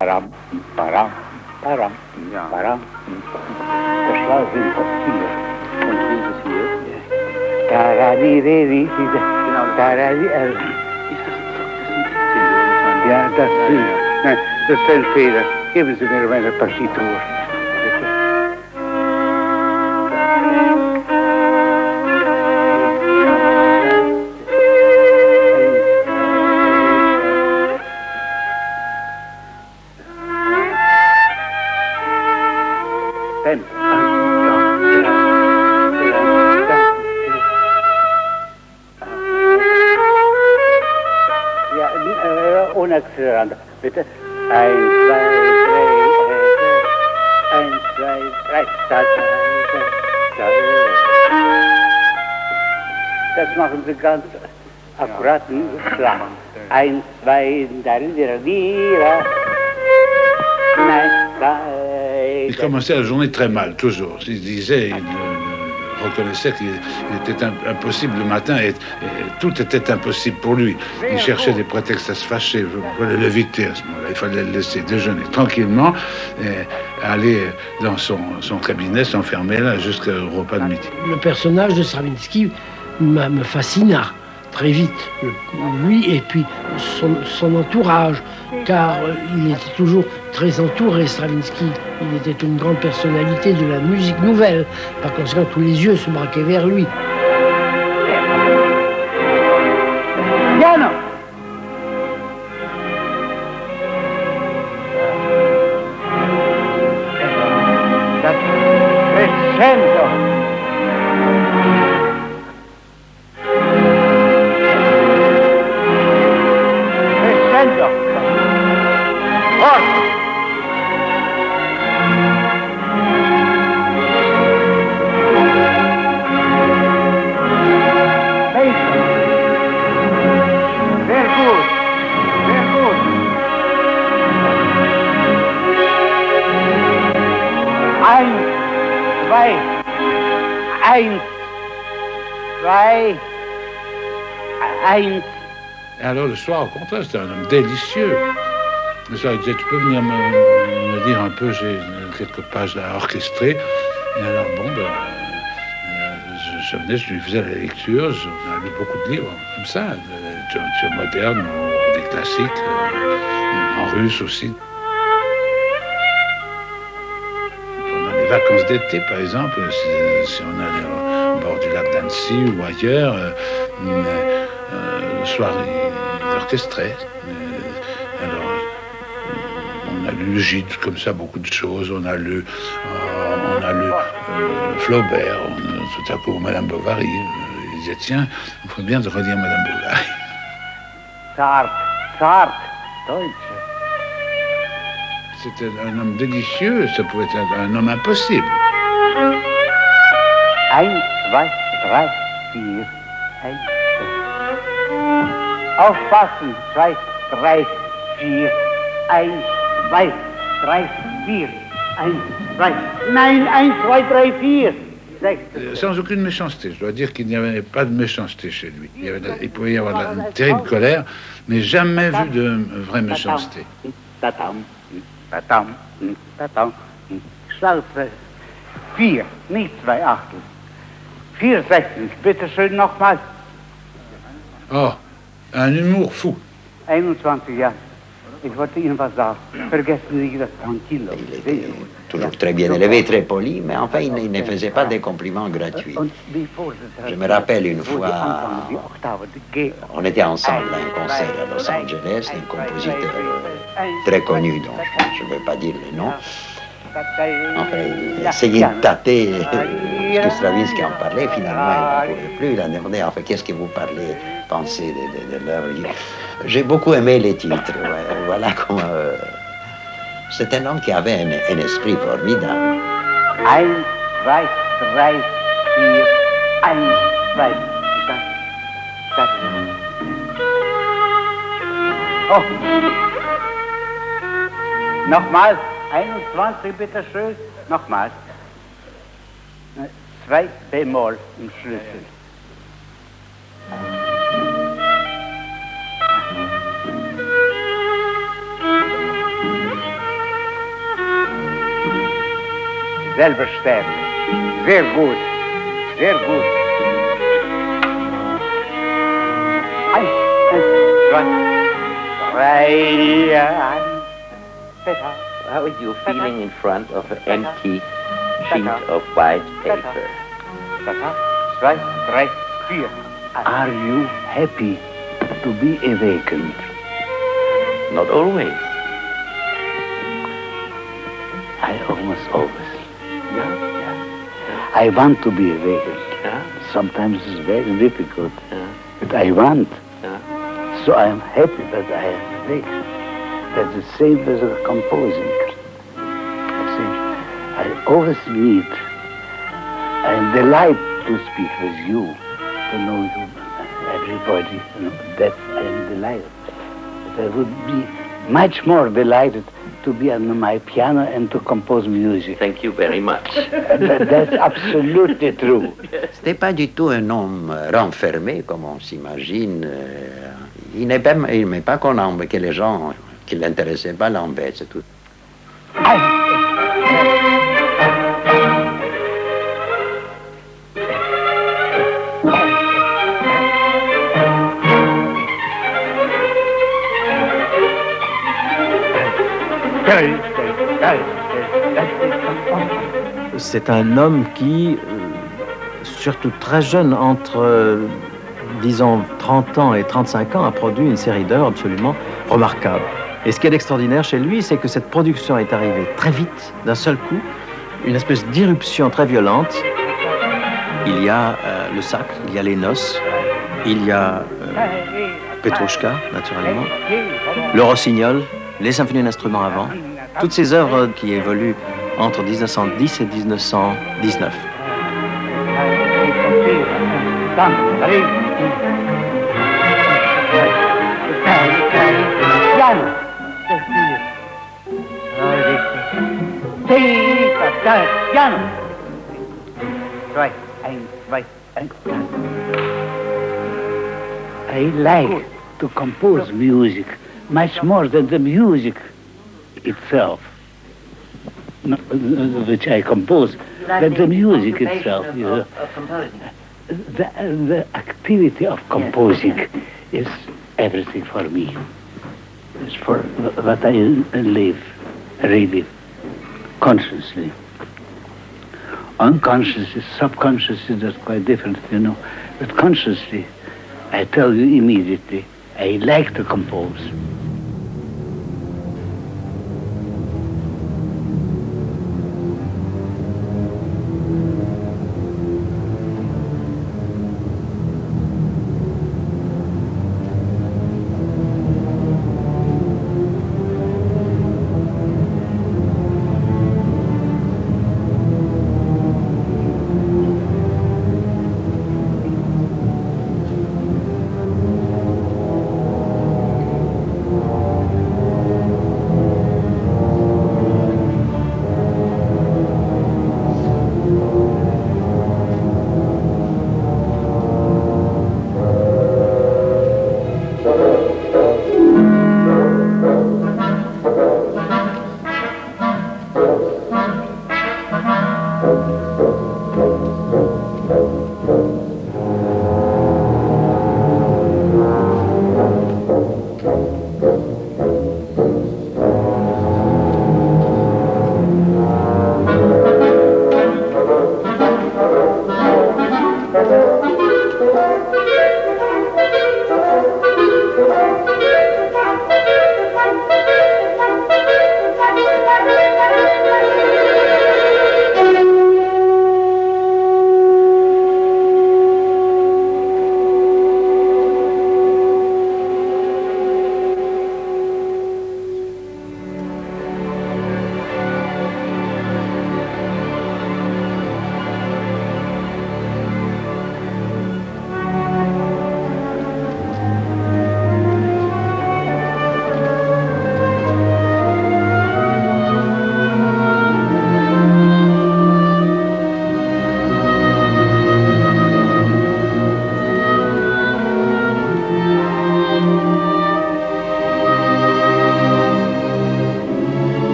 Param, param, param, Ja. param. Das war sind hier. Und dieses hier. Tarari, Genau, das tarari. ist das sind 17 Ja, das ja, sind, ja. nein, das sind Fehler. Geben Sie mir meine Partitur. Ten. Ja, ohne Accelerando. Bitte. 1, 2, 3. 1, 2, 3. Das machen Sie ganz akkuraten Schlag. 1, 2, 3. Nein, 2. Il commençait la journée très mal, toujours. Il disait, il reconnaissait qu'il était impossible le matin et tout était impossible pour lui. Il cherchait des prétextes à se fâcher. Il fallait l'éviter à ce moment-là. Il fallait le laisser déjeuner tranquillement et aller dans son cabinet, s'enfermer là jusqu'au repas de midi. Le personnage de Stravinsky me fascina très vite, lui et puis son entourage, car il était toujours très entouré, Stravinsky. Il était une grande personnalité de la musique nouvelle. Par conséquent, tous les yeux se braquaient vers lui. Piano! Crescendo! Crescendo! Forte! Sehr gut. Sehr gut. Eins, zwei. Eins, zwei. Eins. Et alors le soir, au contraire, c'était un homme délicieux. Le soir, il disait, tu peux venir me dire un peu, j'ai quelques pages à orchestrer. Et alors, bon, je venais, je lui faisais la lecture, on a lu beaucoup de livres, comme ça, de littérature moderne, des classiques, en russe aussi. Pendant les vacances d'été, par exemple, si on allait au bord du lac d'Annecy ou ailleurs, le soir, il orchestrait. Alors, on a lu Gide, comme ça, beaucoup de choses. On a lu Flaubert, tout à coup Madame Bovary. Il disait, tiens, on ferait bien de relire Madame Bovary. Zart, zart, Deutsche. C'était un homme délicieux, ça pouvait être un homme impossible. 1, 2, 3, 4. 1. Aufpassen. 2, 3, 4. 1, 2, 3, 4. 1, 2. Nein, 1, 2, 3, 4. Sans aucune méchanceté. Je dois dire qu'il n'y avait pas de méchanceté chez lui. Il pouvait y avoir une terrible colère, mais jamais vu de vraie méchanceté. Tatam, tatam, tatam. Schwarze 4, nicht 2 Achtel. 4 Sechstel, bitte schön nochmal. Oh, un humour fou. 21 Jahre. Ich wollte Ihnen was sagen. Vergessen Sie das Tranquillo. Il était toujours très bien élevé, très poli, mais enfin, il ne faisait pas des compliments gratuits. Je me rappelle une fois, on était ensemble à un concert à Los Angeles d'un compositeur très connu, dont je ne vais pas dire le nom. Enfin, il essayait de tâter, puisque Stravinsky en parlait, finalement, il ne pouvait plus. Il a demandé, enfin, qu'est-ce que vous pensez de l'œuvre? J'ai beaucoup aimé les titres, ouais. Voilà comment... c'est un homme qui avait un esprit formidable. 1, 2, 3, 4, 1, 2, 3. Oh. Nochmal. 21, bitte schön. Nochmal. 2 Bemol im Schlüssel. selber sterben. Sehr gut, sehr gut. Eins, zwei, drei, Peter. How are you feeling in front of an empty sheet of white paper? Zwei, drei, vier. Are you happy to be awakened? Not always. I almost always. Yeah. I want to be awakened. Yeah. Sometimes it's very difficult, Yeah. but I want. Yeah. So I am happy that I am awake. That's the same as composing. I always need, I am delighted to speak with you, to know you, everybody, that I am delighted. But I would be much more delighted to be on my piano and to compose music. Thank you very much. That's absolutely true. C'était pas du tout un homme renfermé, comme on s'imagine. Il n'aimait pas que les gens qui ne l'intéressaient pas l'embêtent, c'est tout. C'est un homme qui, surtout très jeune, entre, disons, 30 ans et 35 ans, a produit une série d'œuvres absolument remarquables. Et ce qui est extraordinaire chez lui, c'est que cette production est arrivée très vite, d'un seul coup, une espèce d'irruption très violente. Il y a le sacre, il y a les noces, il y a Petrouchka, naturellement, le rossignol, les symphonies d'instruments avant, toutes ces œuvres qui évoluent entre 1910 et 1919. I like to compose music much more than the music itself, which I compose, than the music itself. You know. The activity of composing is everything for me. It's for what I live, really, consciously. Unconsciously, subconsciously, that's quite different, you know. But consciously, I tell you immediately, I like to compose.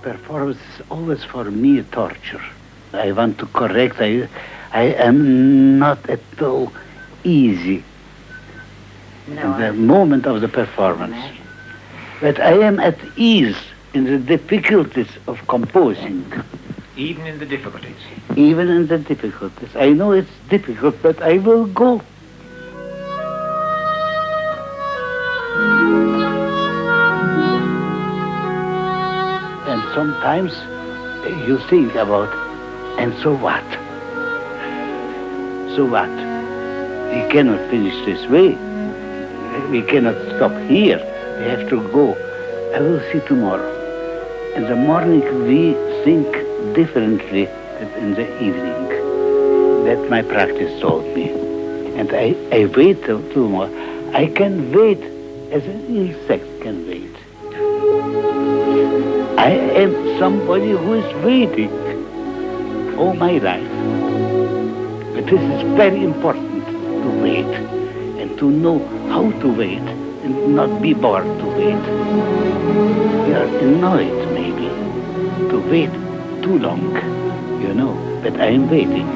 performance is always for me a torture. I want to correct. I am not at all easy in the moment of the performance. But I am at ease in the difficulties of composing. Even in the difficulties? Even in the difficulties. I know it's difficult, but I will go. And sometimes you think about, and so what? So what? We cannot finish this way. We cannot stop here. We have to go. I will see tomorrow. In the morning we think differently than in the evening. That my practice taught me. And I wait till tomorrow. I can wait as an insect can wait. I am somebody who is waiting all my life. But this is very important to wait and to know how to wait and not be bored to wait. We are annoyed maybe to wait too long, you know, but I am waiting.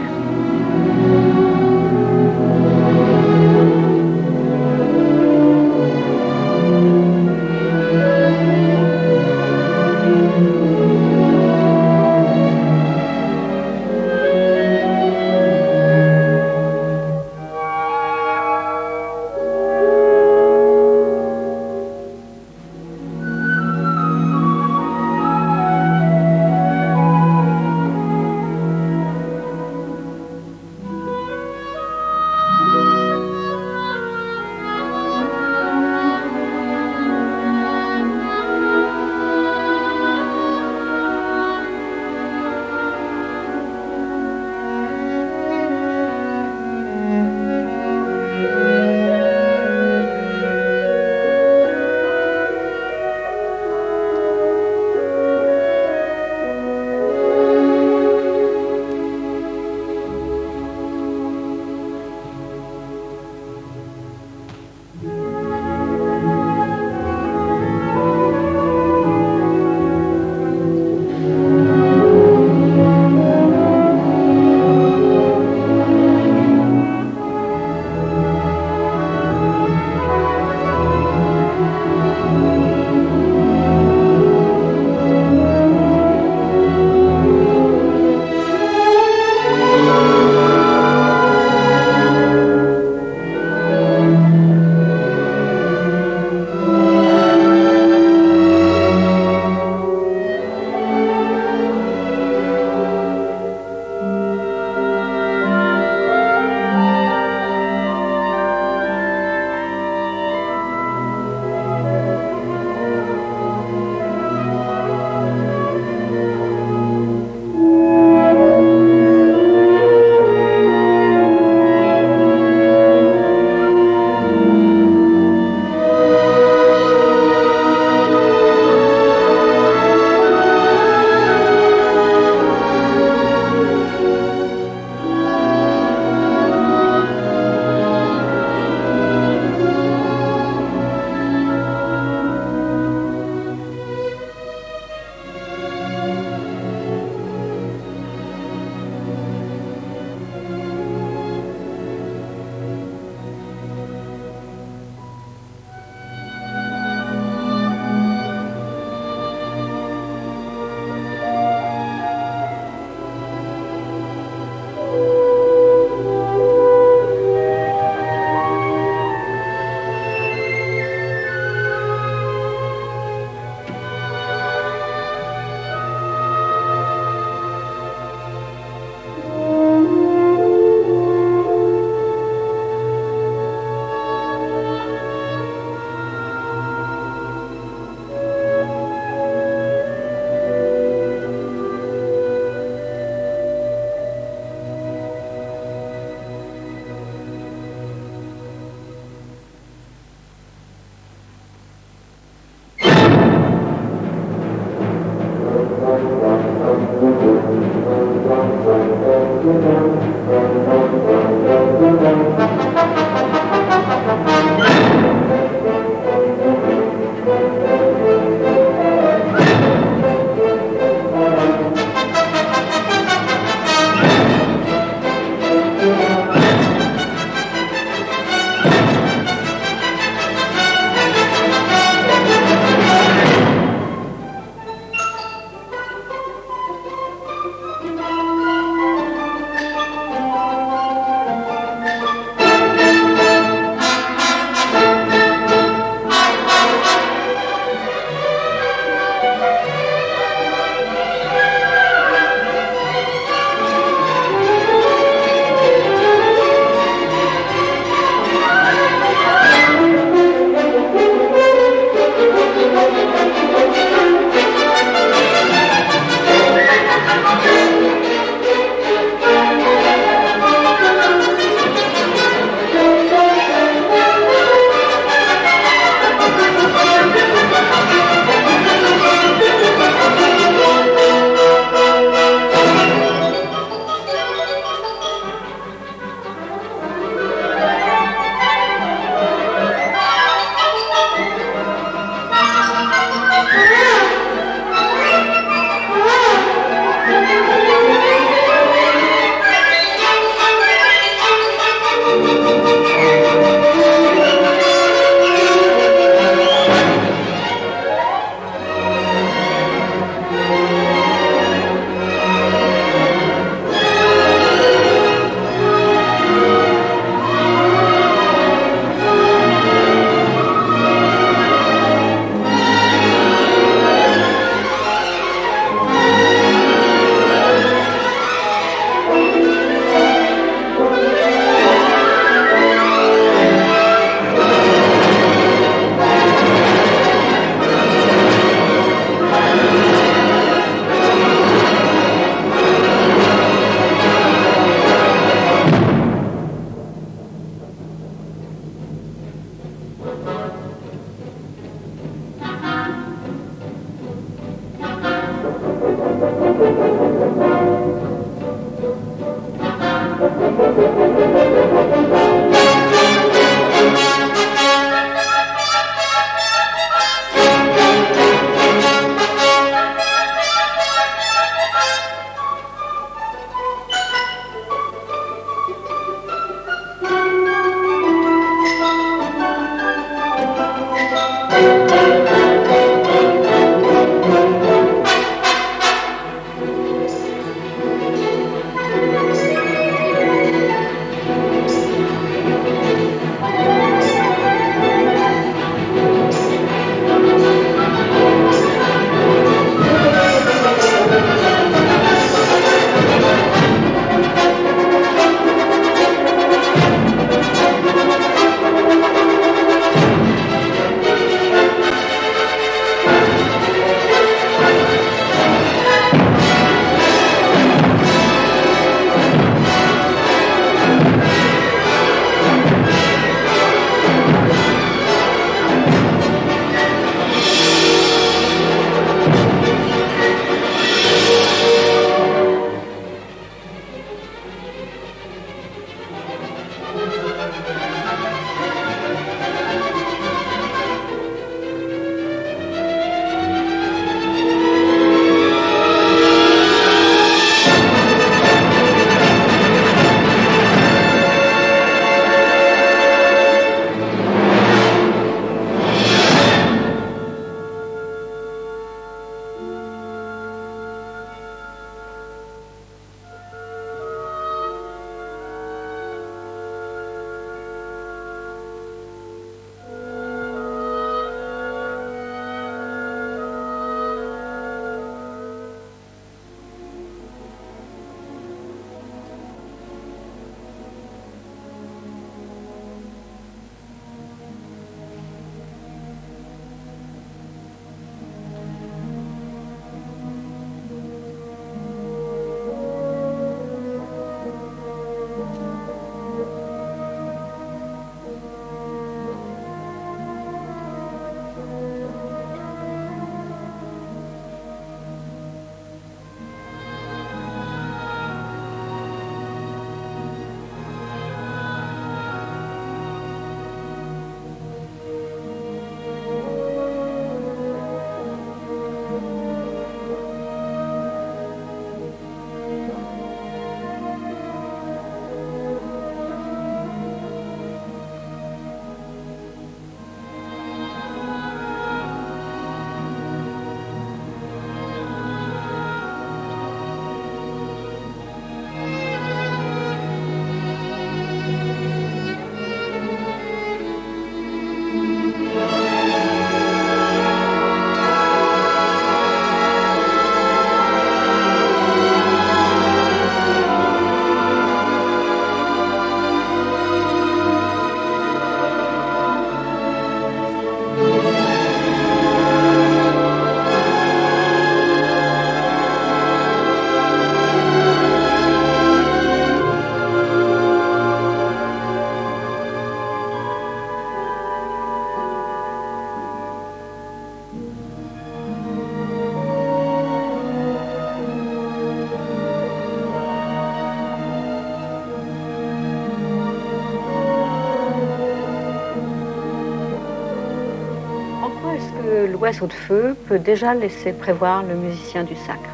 l'Oiseau de feu peut déjà laisser prévoir le musicien du sacre?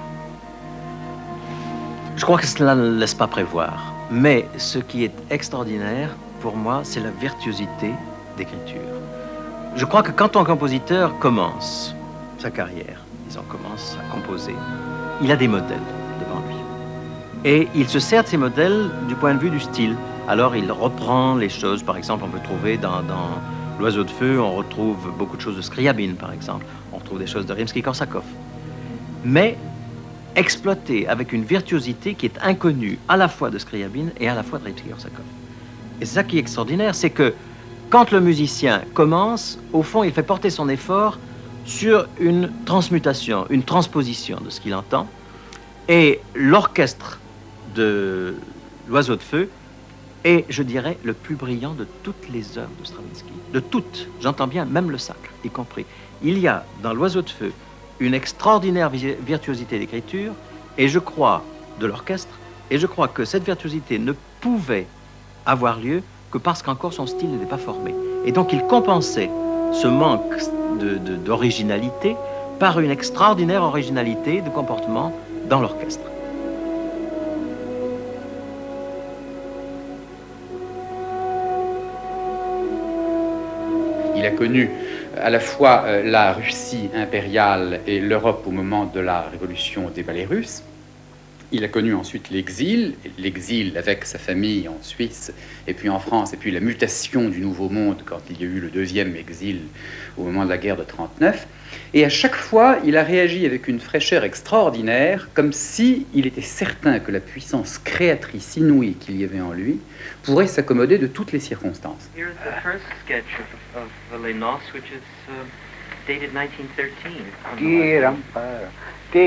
Je crois que cela ne laisse pas prévoir. Mais ce qui est extraordinaire, pour moi, c'est la virtuosité d'écriture. Je crois que quand un compositeur commence sa carrière, disons, commence à composer, il a des modèles devant lui. Et il se sert de ces modèles du point de vue du style. Alors il reprend les choses, par exemple, on peut trouver dans L'Oiseau de feu, on retrouve beaucoup de choses de Scriabine, par exemple. On retrouve des choses de Rimsky-Korsakov. Mais exploité avec une virtuosité qui est inconnue à la fois de Scriabine et à la fois de Rimsky-Korsakov. Et c'est ça qui est extraordinaire, c'est que quand le musicien commence, au fond, il fait porter son effort sur une transmutation, une transposition de ce qu'il entend. Et l'orchestre de L'Oiseau de feu est, je dirais, le plus brillant de toutes les œuvres de Stravinsky. De toutes, j'entends bien, même le sacre, y compris. Il y a dans L'Oiseau de feu une extraordinaire virtuosité d'écriture, et je crois, de l'orchestre, et je crois que cette virtuosité ne pouvait avoir lieu que parce qu'encore son style n'était pas formé. Et donc il compensait ce manque d'originalité par une extraordinaire originalité de comportement dans l'orchestre. Il a connu à la fois la Russie impériale et l'Europe au moment de la révolution des ballets russes. Il a connu ensuite l'exil avec sa famille en Suisse, et puis en France, et puis la mutation du Nouveau Monde quand il y a eu le deuxième exil au moment de la guerre de 1939. Et à chaque fois, il a réagi avec une fraîcheur extraordinaire, comme si il était certain que la puissance créatrice inouïe qu'il y avait en lui pourrait s'accommoder de toutes les circonstances. Here's the first sketch of Les Noces, which is dated 1913. I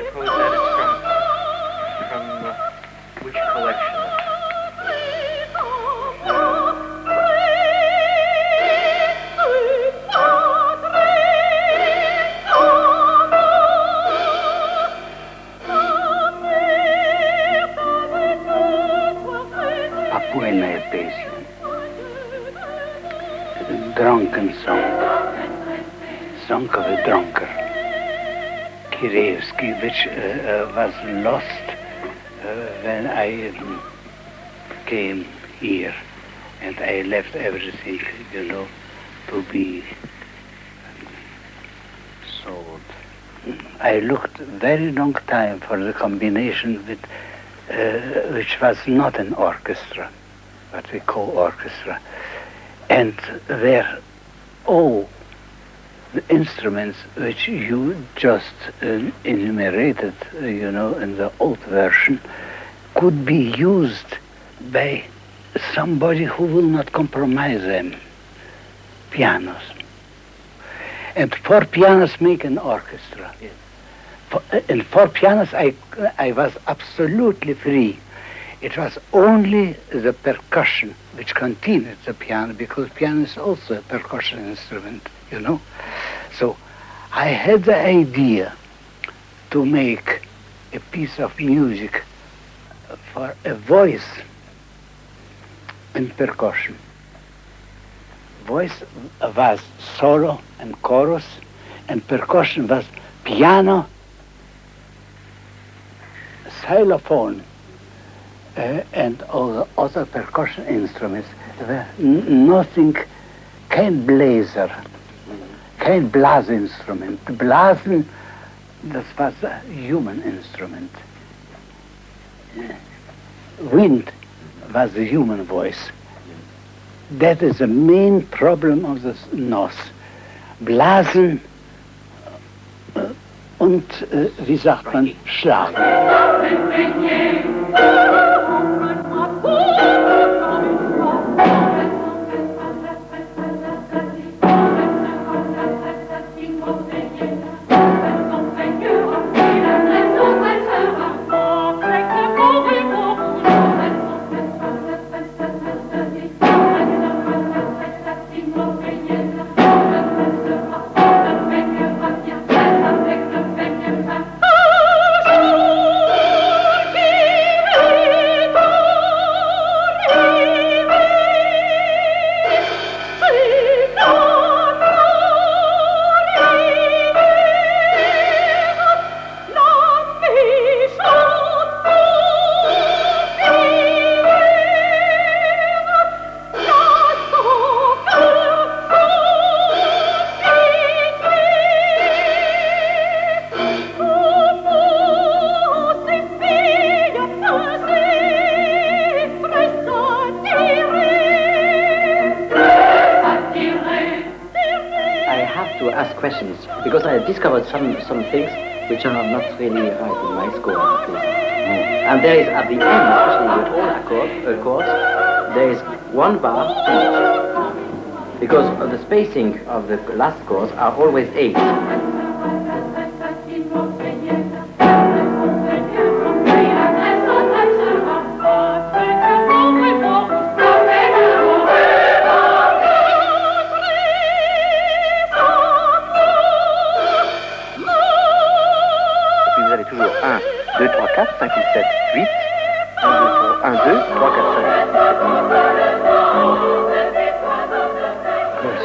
suppose that is from which collection? Apuena Epesian, a drunken song of a drunkard, Kirevsky, which was lost when I came here and I left everything, to be sold. I looked very long time for the combination with which was not an orchestra, what we call orchestra, and where all the instruments which you just enumerated, in the old version, could be used by somebody who will not compromise them, pianos. And four pianos make an orchestra. Yes. And for pianos, I was absolutely free. It was only the percussion which continued the piano, because piano is also a percussion instrument, So I had the idea to make a piece of music for a voice and percussion. Voice was solo and chorus, and percussion was piano, xylophone, and all the other percussion instruments. There were nothing, kein Bläser, kein Blasinstrument. Blasen, that was a human instrument. Wind was the human voice. That is the main problem of the Noce. Blasen und, wie sagt man, Schlagen. Because I discovered some things which are not really right in my score. And there is at the end, especially with all chords, there is one bar each. Because of the spacing of the last chords are always 8.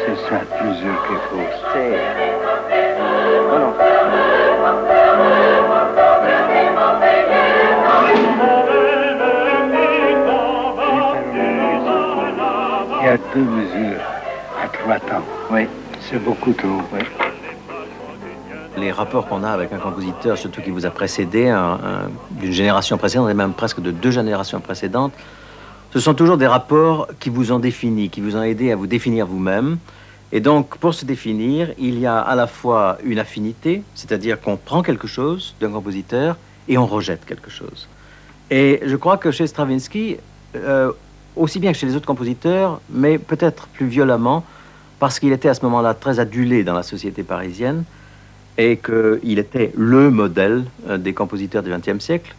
C'est ça, plusieurs qu'il faut. C'est... Non, non. faire 2 mesures à 3 temps. Oui, c'est beaucoup trop. Oui. Les rapports qu'on a avec un compositeur, surtout qui vous a précédé, d'une génération précédente et même presque de 2 générations précédentes, ce sont toujours des rapports qui vous ont défini, qui vous ont aidé à vous définir vous-même. Et donc, pour se définir, il y a à la fois une affinité, c'est-à-dire qu'on prend quelque chose d'un compositeur et on rejette quelque chose. Et je crois que chez Stravinsky, aussi bien que chez les autres compositeurs, mais peut-être plus violemment, parce qu'il était à ce moment-là très adulé dans la société parisienne, et qu'il était le modèle des compositeurs du XXe siècle,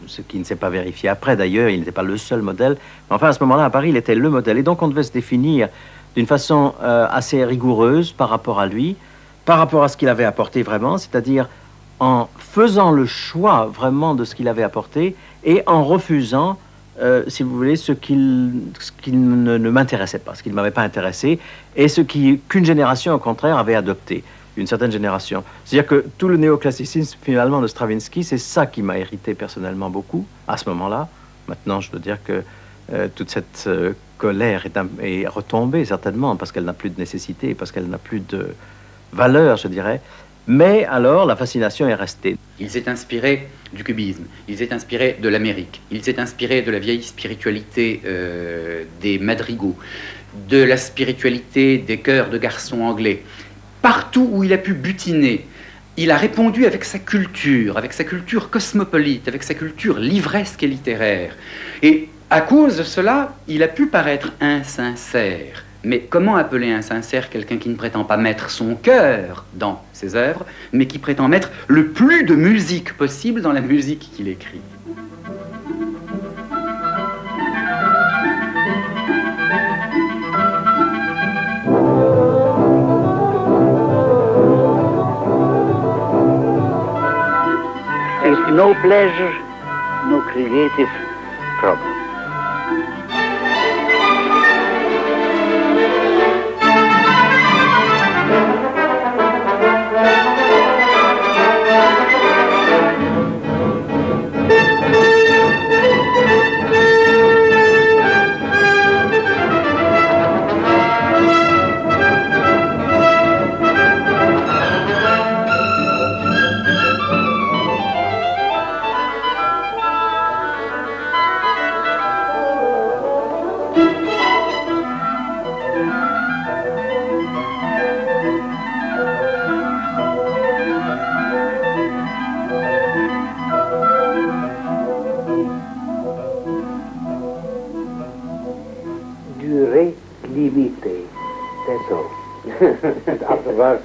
ce qui ne s'est pas vérifié après d'ailleurs, il n'était pas le seul modèle, mais enfin à ce moment-là à Paris il était le modèle, et donc on devait se définir d'une façon assez rigoureuse par rapport à lui, par rapport à ce qu'il avait apporté vraiment, c'est-à-dire en faisant le choix vraiment de ce qu'il avait apporté et en refusant, si vous voulez, ce qui ne m'intéressait pas, ce qui ne m'avait pas intéressé, et ce qu'une génération au contraire avait adopté. Une certaine génération. C'est-à-dire que tout le néoclassicisme, finalement, de Stravinsky, c'est ça qui m'a irrité personnellement beaucoup, à ce moment-là. Maintenant, je dois dire que toute cette colère est retombée, certainement, parce qu'elle n'a plus de nécessité, parce qu'elle n'a plus de valeur, je dirais. Mais alors, la fascination est restée. Il s'est inspiré du cubisme, il s'est inspiré de l'Amérique, il s'est inspiré de la vieille spiritualité des madrigaux, de la spiritualité des chœurs de garçons anglais. Partout où il a pu butiner, il a répondu avec sa culture cosmopolite, avec sa culture livresque et littéraire. Et à cause de cela, il a pu paraître insincère. Mais comment appeler insincère quelqu'un qui ne prétend pas mettre son cœur dans ses œuvres, mais qui prétend mettre le plus de musique possible dans la musique qu'il écrit ? No pleasure, no creative problem. Durée limitée, that's all. Afterwards,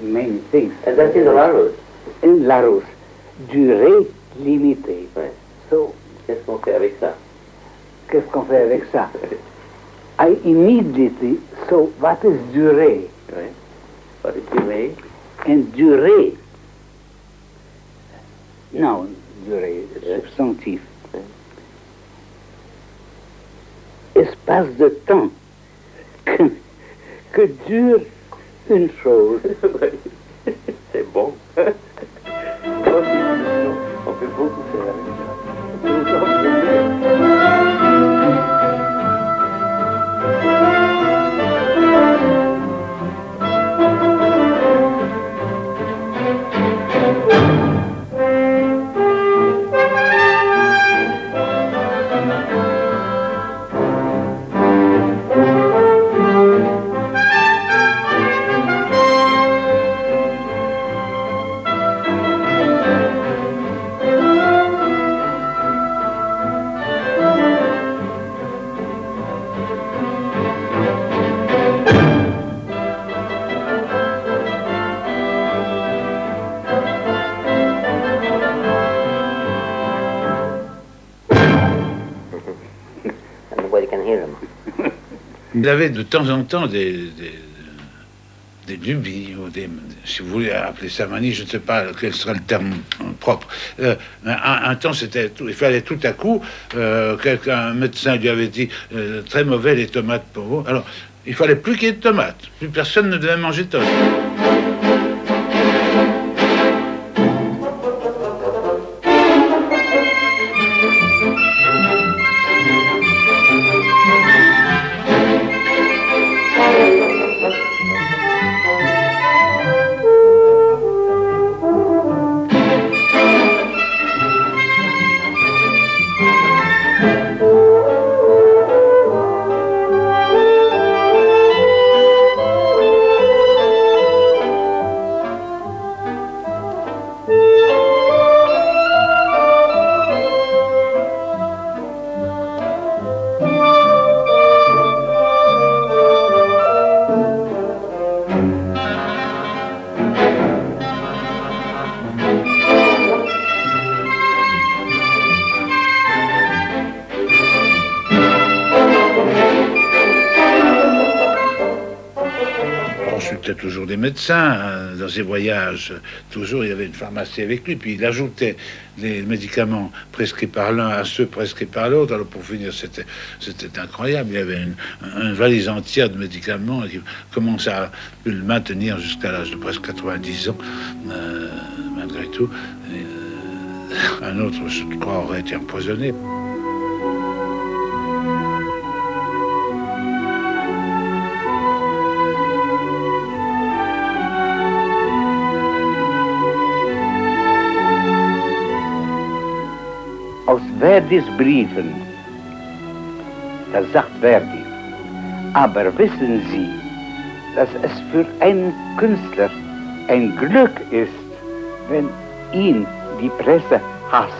many things. And that's in the Larousse. In Larousse, durée limitée. Ouais. So, qu'est-ce qu'on fait avec ça? Qu'est-ce qu'on fait avec ça? I immediately, so what is durée? Ouais. What is durée? And durée, non, durée, substantif. Espace de temps que dure une chose. C'est bon. On peut beaucoup faire avec ça. Il avait de temps en temps des lubies, ou si vous voulez appeler ça manie, je ne sais pas quel sera le terme propre. Un temps, il fallait tout à coup, un médecin lui avait dit très mauvais les tomates pour vous. Alors, il fallait plus qu'il y ait de tomates. Plus personne ne devait manger de tomates. toujours des médecins dans ses voyages. Toujours, il y avait une pharmacie avec lui. Puis il ajoutait les médicaments prescrits par l'un à ceux prescrits par l'autre. Alors pour finir, c'était incroyable. Il y avait une valise entière de médicaments qui commençait à le maintenir jusqu'à l'âge de presque 90 ans, malgré tout. Un autre, je crois, aurait été empoisonné. Aus Verdis Briefen, da sagt Verdi, aber wissen Sie, dass es für einen Künstler ein Glück ist, wenn ihn die Presse hasst.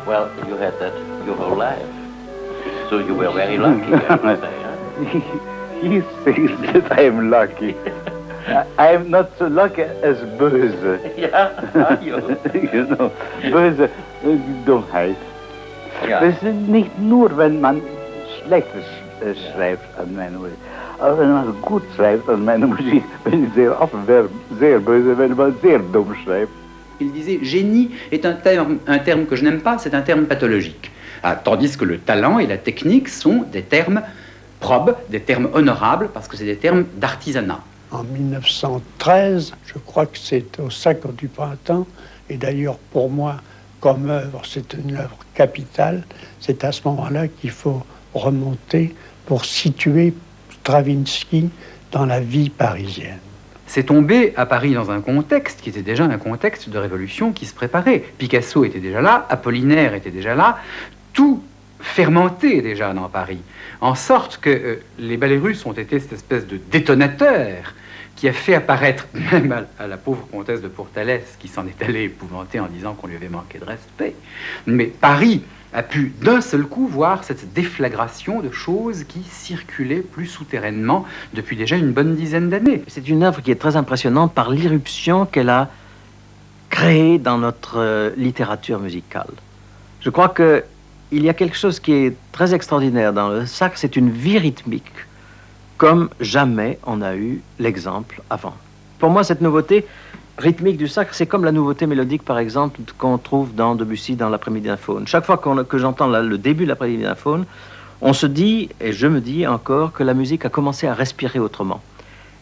Well, you had that your whole life. So you were very lucky, I would say. Huh? He says that I am lucky. I am not so lucky as Böse. Yeah, are you? You know, Böse, Dummheit. Ja. Das ist nicht nur, wenn man Schlechtes schreibt an meine Musik. Aber wenn man gut schreibt an meine Musik, bin ich sehr offen, sehr böse, wenn man sehr dumm schreibt. Il disait « génie est un terme que je n'aime pas, c'est un terme pathologique. Ah, tandis que le talent et la technique sont des termes probes, des termes honorables, parce que c'est des termes d'artisanat. » En 1913, je crois que c'est au Sacre du Printemps, et d'ailleurs pour moi, comme œuvre, c'est une œuvre capitale. C'est à ce moment-là qu'il faut remonter pour situer Stravinsky dans la vie parisienne. C'est tombé à Paris dans un contexte qui était déjà un contexte de révolution qui se préparait. Picasso était déjà là, Apollinaire était déjà là, tout fermentait déjà dans Paris. En sorte que les ballets russes ont été cette espèce de détonateur qui a fait apparaître, même à la pauvre comtesse de Pourtalès, qui s'en est allée épouvantée en disant qu'on lui avait manqué de respect. Mais Paris a pu d'un seul coup voir cette déflagration de choses qui circulaient plus souterrainement depuis déjà une bonne dizaine d'années. C'est une œuvre qui est très impressionnante par l'irruption qu'elle a créée dans notre littérature musicale. Je crois qu'il y a quelque chose qui est très extraordinaire dans le sacre, c'est une vie rythmique, comme jamais on a eu l'exemple avant. Pour moi, cette nouveauté rythmique du sacre, c'est comme la nouveauté mélodique, par exemple, qu'on trouve dans Debussy dans l'Après-midi d'un faune. Chaque fois que j'entends le début de l'Après-midi d'un faune, on se dit, et je me dis encore, que la musique a commencé à respirer autrement.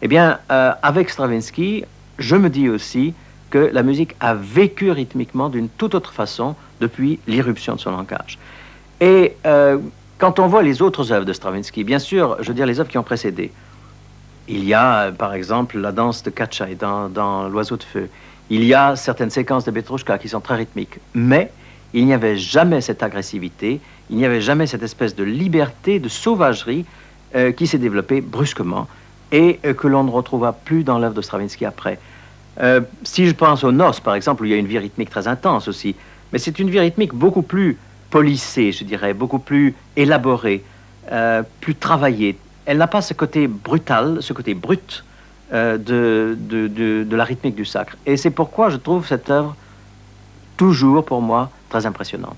Eh bien, avec Stravinsky, je me dis aussi que la musique a vécu rythmiquement d'une toute autre façon depuis l'irruption de son langage. Et quand on voit les autres œuvres de Stravinsky, bien sûr, je veux dire les œuvres qui ont précédé, il y a, par exemple, la danse de Katchai dans L'Oiseau de Feu. Il y a certaines séquences de Petrouchka qui sont très rythmiques. Mais il n'y avait jamais cette agressivité, il n'y avait jamais cette espèce de liberté, de sauvagerie qui s'est développée brusquement et que l'on ne retrouvera plus dans l'œuvre de Stravinsky après. Si je pense aux Noces, par exemple, où il y a une vie rythmique très intense aussi, mais c'est une vie rythmique beaucoup plus polissée, je dirais, beaucoup plus élaborée, plus travaillée. Elle n'a pas ce côté brutal, ce côté brut de la rythmique du sacre. Et c'est pourquoi je trouve cette œuvre toujours, pour moi, très impressionnante.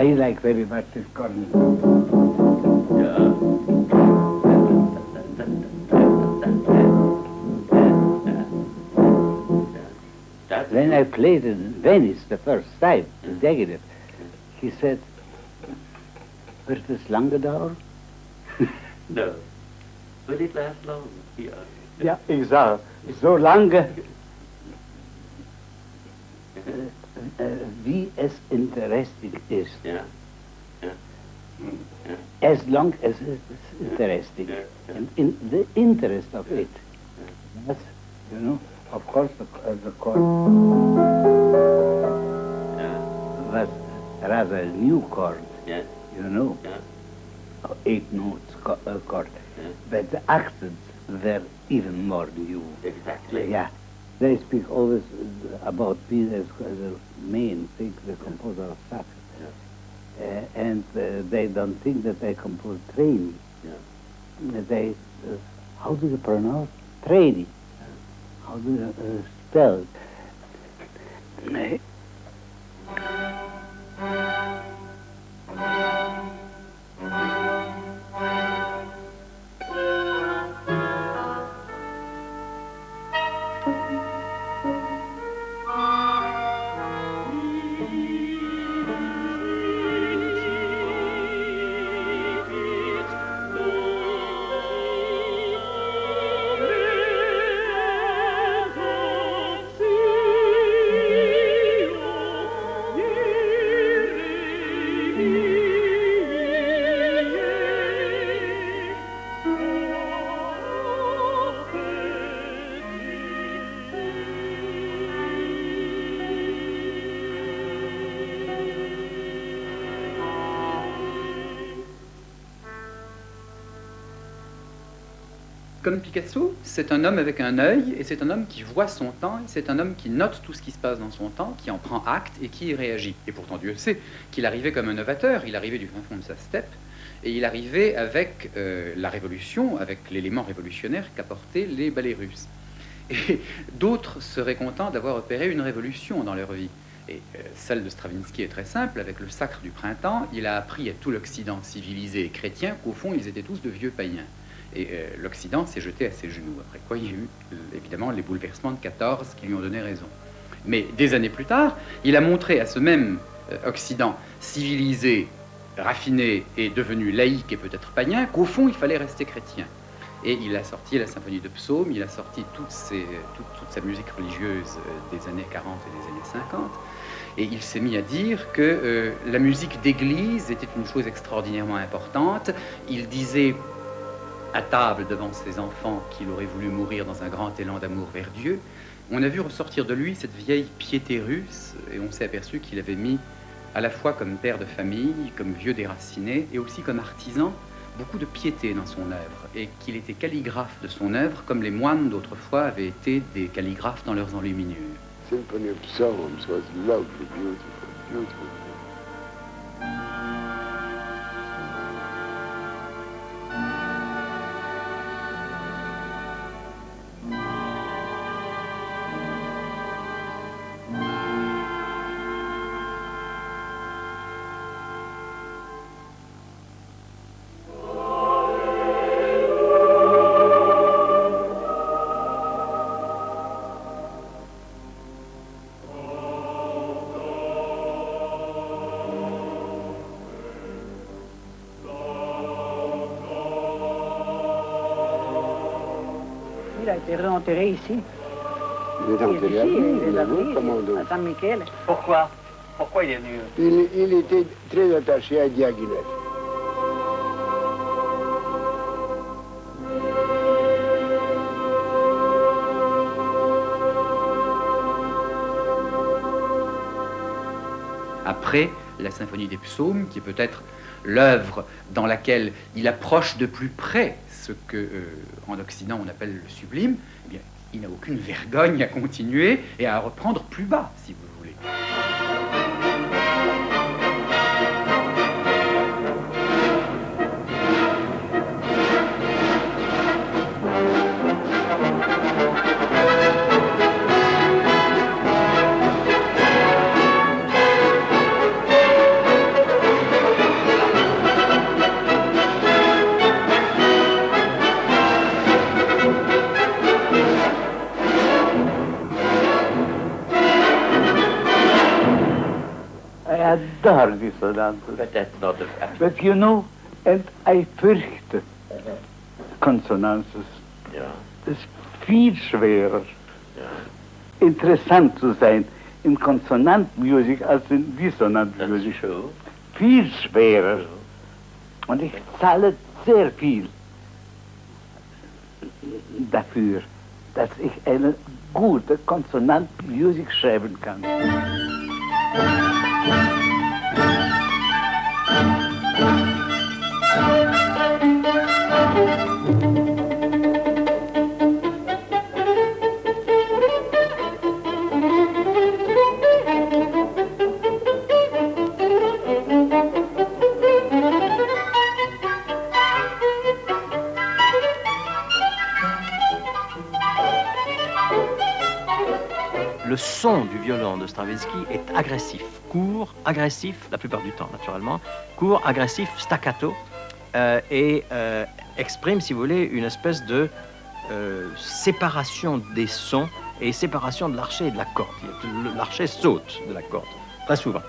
I like very much this corner. When I played in Venice the first time, the Diaghilev, he said, "Wird es lange dauern?" No. Will it last long? Yeah. Ja, ik zou zo lang wie es interesting is. Yeah. Yeah. As long as it's interesting. And in the interest of it. That's, you know, of course the chord was rather a new chord, you know, 8 notes chord. But the accents were even more new. Exactly. Yeah. They speak always about me as the main thing, the composer of sax. And they don't think that I compose train. They, how do you pronounce train? How do you spell it? Comme Picasso, c'est un homme avec un œil, et c'est un homme qui voit son temps, et c'est un homme qui note tout ce qui se passe dans son temps, qui en prend acte et qui y réagit. Et pourtant Dieu sait qu'il arrivait comme un novateur, il arrivait du fin fond de sa steppe, et il arrivait avec la révolution, avec l'élément révolutionnaire qu'apportaient les ballets russes. Et d'autres seraient contents d'avoir opéré une révolution dans leur vie. Et celle de Stravinsky est très simple. Avec le Sacre du printemps, il a appris à tout l'Occident civilisé et chrétien qu'au fond, ils étaient tous de vieux païens. Et l'Occident s'est jeté à ses genoux, après quoi il y a eu évidemment les bouleversements de 14 qui lui ont donné raison. Mais des années plus tard, il a montré à ce même Occident civilisé, raffiné et devenu laïque et peut-être païen qu'au fond il fallait rester chrétien. Et il a sorti la symphonie de Psaume, il a sorti toute sa musique religieuse des années 40 et des années 50. Et il s'est mis à dire que la musique d'église était une chose extraordinairement importante. Il disait à table devant ses enfants qu'il aurait voulu mourir dans un grand élan d'amour vers Dieu. On a vu ressortir de lui cette vieille piété russe et on s'est aperçu qu'il avait mis à la fois comme père de famille, comme vieux déraciné et aussi comme artisan beaucoup de piété dans son œuvre et qu'il était calligraphe de son œuvre comme les moines d'autrefois avaient été des calligraphes dans leurs enluminures. Symphony of Psalms was lovely, beautiful, beautiful. Il a été réenterré ici. Il est enterré à lui, à San Michele. Pourquoi? Pourquoi il est venu? Il était très attaché à Diaghilev. Après la symphonie des psaumes, qui est peut-être l'œuvre dans laquelle il approche de plus près ce que en Occident on appelle le sublime, eh bien, il n'a aucune vergogne à continuer et à reprendre plus bas, si vous voulez. bizarre dissonances. But that's not a... But you know, and I fürchte Konsonanzen. Ja. Es ist viel schwerer, Ja. interessant zu sein in Konsonantmusik als in Dissonantmusik. True. Viel schwerer. Und ich zahle sehr viel dafür, dass ich eine gute Konsonantmusik schreiben kann. Le son du violon de Stravinsky est agressif, court, agressif, la plupart du temps naturellement, court, agressif, staccato, et exprime, si vous voulez, une espèce de séparation des sons et séparation de l'archet et de la corde. L'archet saute de la corde, très souvent.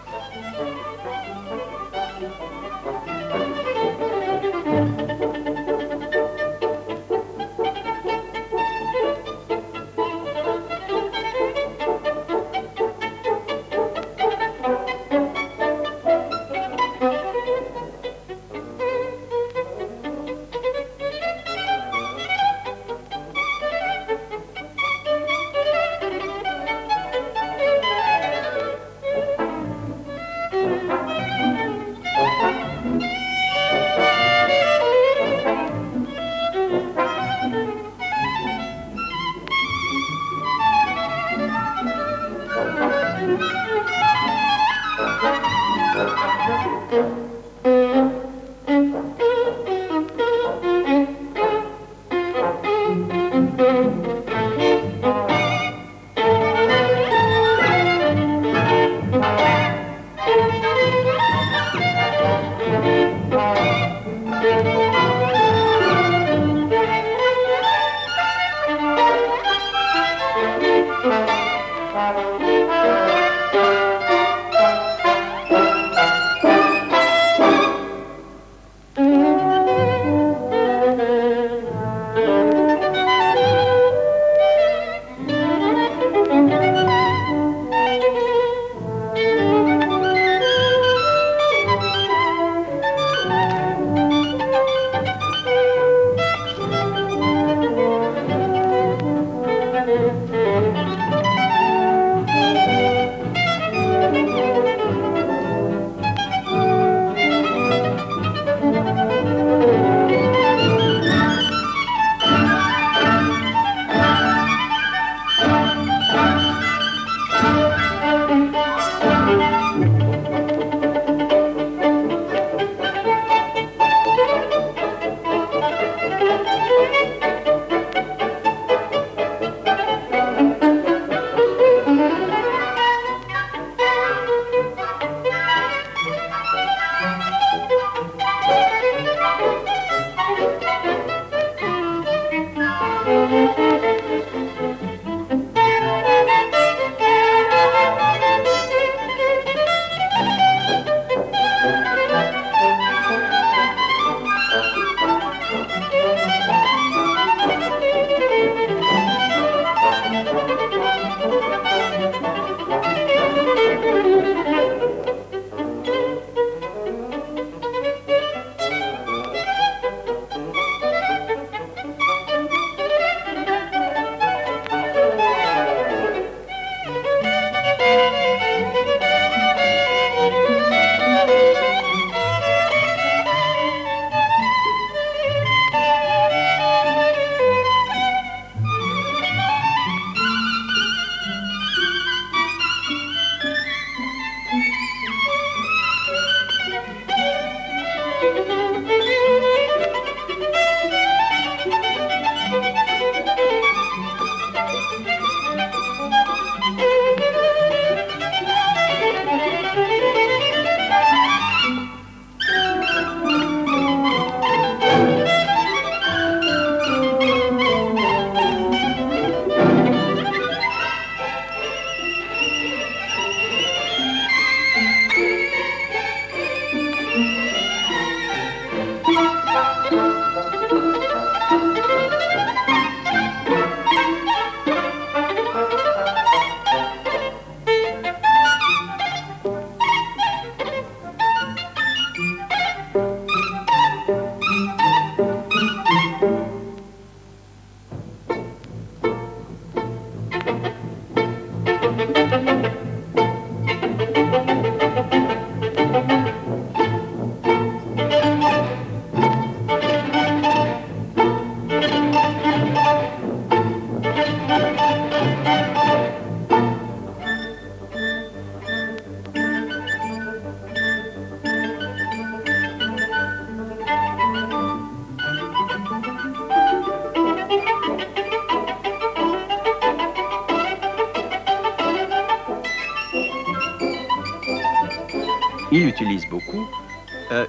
utilise beaucoup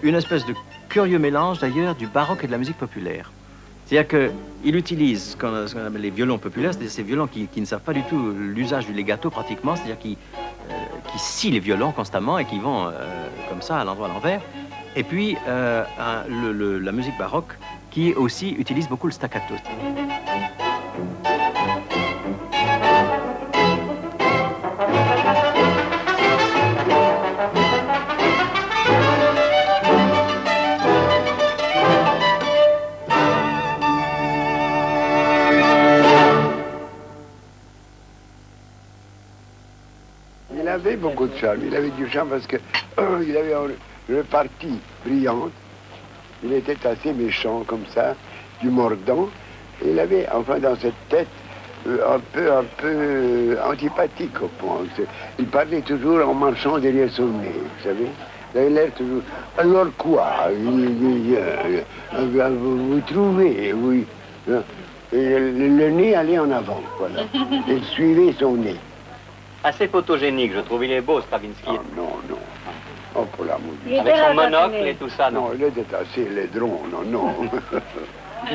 une espèce de curieux mélange d'ailleurs du baroque et de la musique populaire. C'est-à-dire qu'il utilise ce qu'on appelle les violons populaires, c'est-à-dire ces violons qui ne savent pas du tout l'usage du legato pratiquement, c'est-à-dire qui scient les violons constamment et qui vont comme ça à l'endroit à l'envers. Et puis la musique baroque qui aussi utilise beaucoup le staccato. Il avait beaucoup de charme, il avait du charme parce que il avait une répartie brillante, il était assez méchant comme ça, du mordant, et il avait enfin dans cette tête un peu antipathique au point. Il parlait toujours en marchant derrière son nez, vous savez. Il avait l'air toujours. Alors quoi? Vous trouvez, oui. Le nez allait en avant, voilà. Il suivait son nez. Assez photogénique, je trouve. Il est beau, Stravinsky. Oh, non, non. Oh, pour l'amour de Dieu. Avec son monocle et tout ça, non? Non, il était assez laidron, non, non.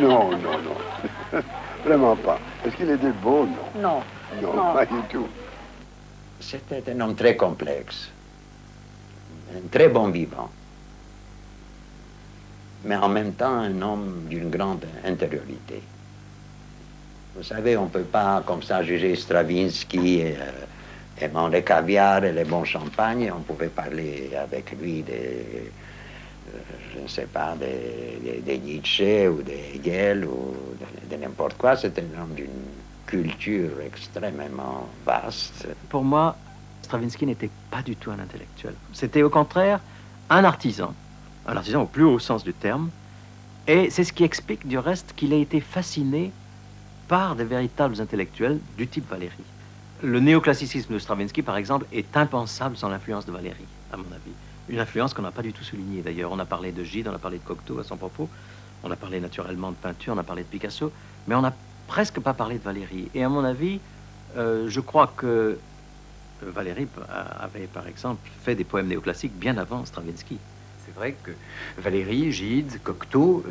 Non, non, non. Vraiment pas. Est-ce qu'il était beau? Non. Non. Non, pas du tout. C'était un homme très complexe, un très bon vivant, mais en même temps un homme d'une grande intériorité. Vous savez, on ne peut pas comme ça juger Stravinsky aimant le caviar et les bons champagnes. On pouvait parler avec lui je ne sais pas, de Nietzsche ou de Hegel ou de n'importe quoi. C'était un homme d'une culture extrêmement vaste. Pour moi, Stravinsky n'était pas du tout un intellectuel. C'était au contraire un artisan au plus haut sens du terme. Et c'est ce qui explique du reste qu'il a été fasciné par des véritables intellectuels du type Valéry. Le néoclassicisme de Stravinsky, par exemple, est impensable sans l'influence de Valéry, à mon avis. Une influence qu'on n'a pas du tout soulignée, d'ailleurs. On a parlé de Gide, on a parlé de Cocteau à son propos, on a parlé naturellement de peinture, on a parlé de Picasso, mais on n'a presque pas parlé de Valéry. Et à mon avis, je crois que Valéry avait, par exemple, fait des poèmes néoclassiques bien avant Stravinsky. C'est vrai que Valéry, Gide, Cocteau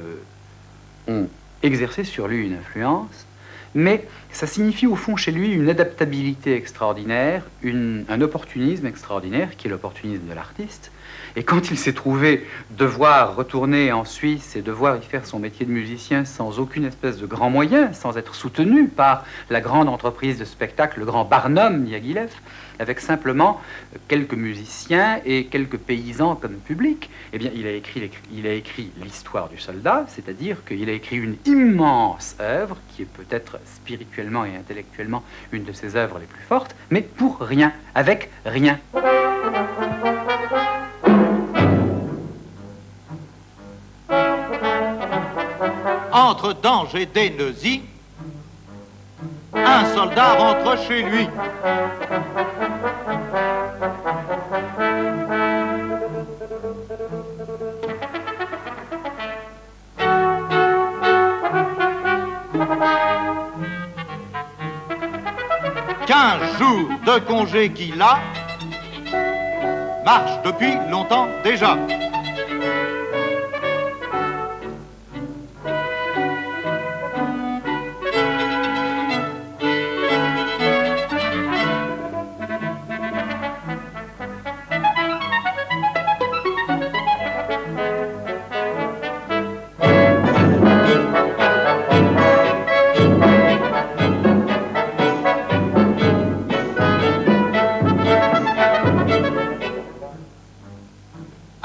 ont exercé sur lui une influence, mais ça signifie au fond chez lui une adaptabilité extraordinaire, un opportunisme extraordinaire, qui est l'opportunisme de l'artiste. Et quand il s'est trouvé devoir retourner en Suisse et devoir y faire son métier de musicien sans aucune espèce de grand moyen, sans être soutenu par la grande entreprise de spectacle, le grand Barnum Diaghilev, avec simplement quelques musiciens et quelques paysans comme public, eh bien, il a écrit l'histoire du soldat, c'est-à-dire qu'il a écrit une immense œuvre, qui est peut-être spirituellement et intellectuellement une de ses œuvres les plus fortes, mais pour rien, avec rien. Entre Dange et Desnezy, un soldat rentre chez lui. « 15 jours de congé qu'il a, marche depuis longtemps déjà. »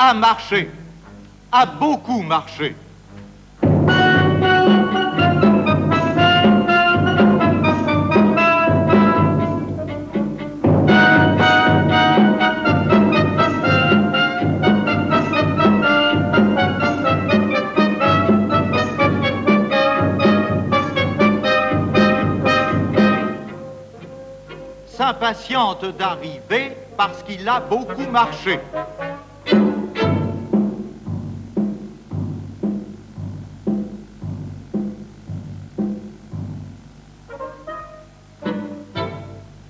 A marché, a beaucoup marché. S'impatiente d'arriver parce qu'il a beaucoup marché.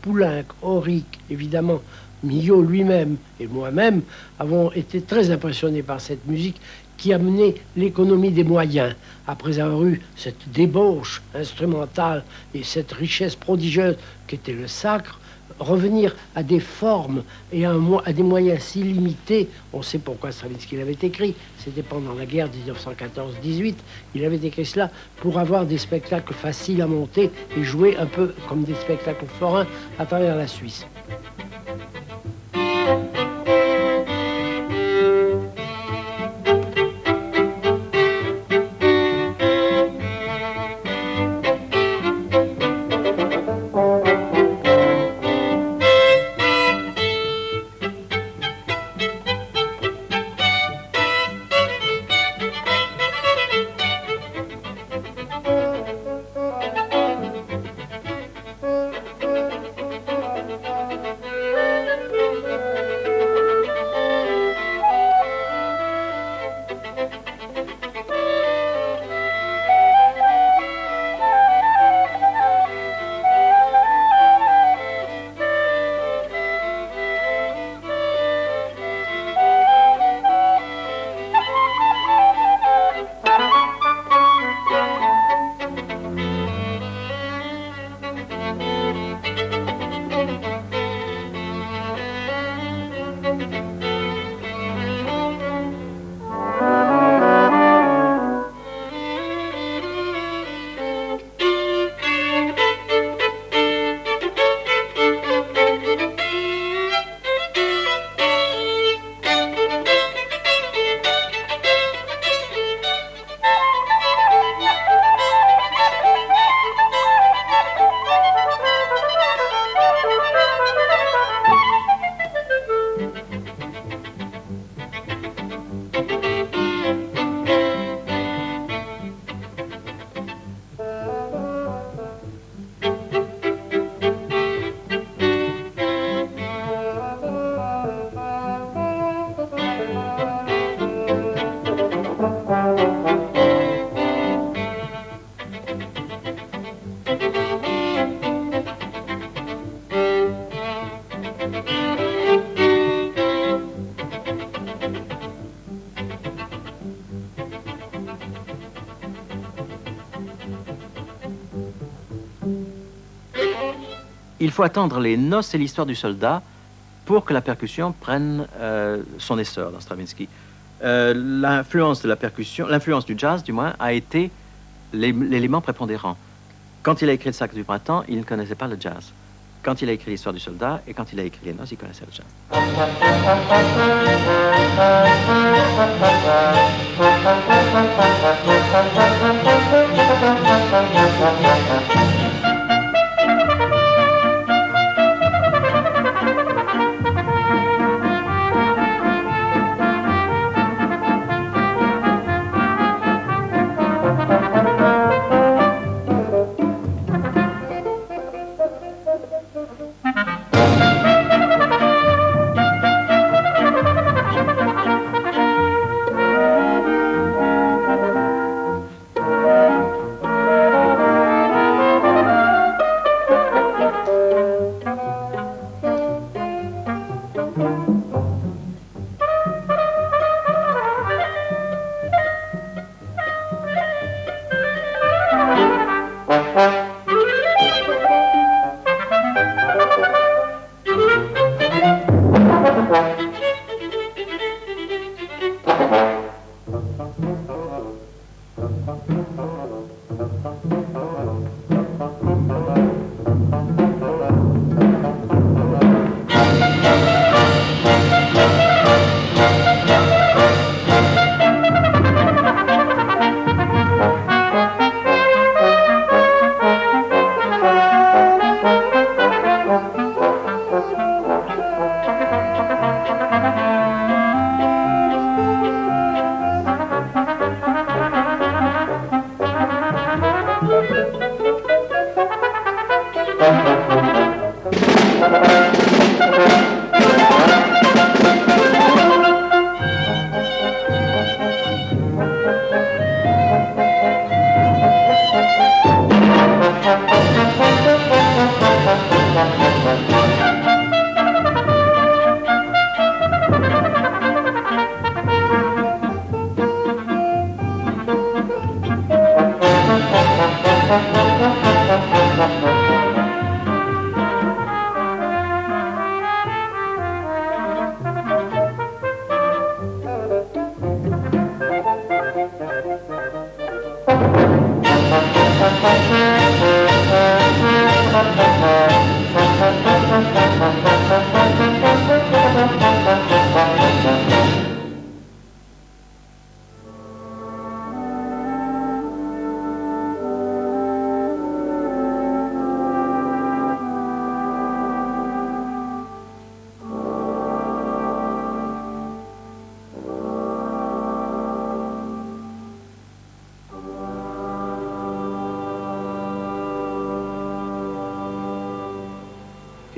Poulenc, Auric, évidemment, Milhaud lui-même et moi-même avons été très impressionnés par cette musique qui amenait l'économie des moyens. Après avoir eu cette débauche instrumentale et cette richesse prodigieuse qu'était le sacre, revenir à des formes et à des moyens si limités, on sait pourquoi Stravinsky l'avait écrit, c'était pendant la guerre 1914-18, il avait écrit cela pour avoir des spectacles faciles à monter et jouer un peu comme des spectacles forains à travers la Suisse. Il faut attendre les noces et l'histoire du soldat pour que la percussion prenne son essor dans Stravinsky. L'influence de la percussion, l'influence du jazz, du moins, a été l'élément prépondérant. Quand il a écrit le Sacre du printemps, il ne connaissait pas le jazz. Quand il a écrit l'histoire du soldat et quand il a écrit les noces, il connaissait le jazz.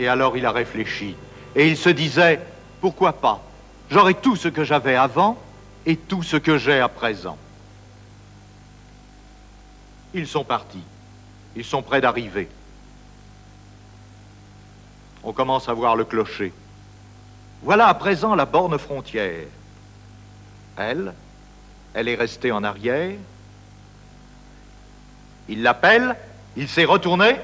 Et alors il a réfléchi. Et il se disait, pourquoi pas? J'aurai tout ce que j'avais avant et tout ce que j'ai à présent. Ils sont partis. Ils sont près d'arriver. On commence à voir le clocher. Voilà à présent la borne frontière. Elle est restée en arrière. Il l'appelle, il s'est retourné.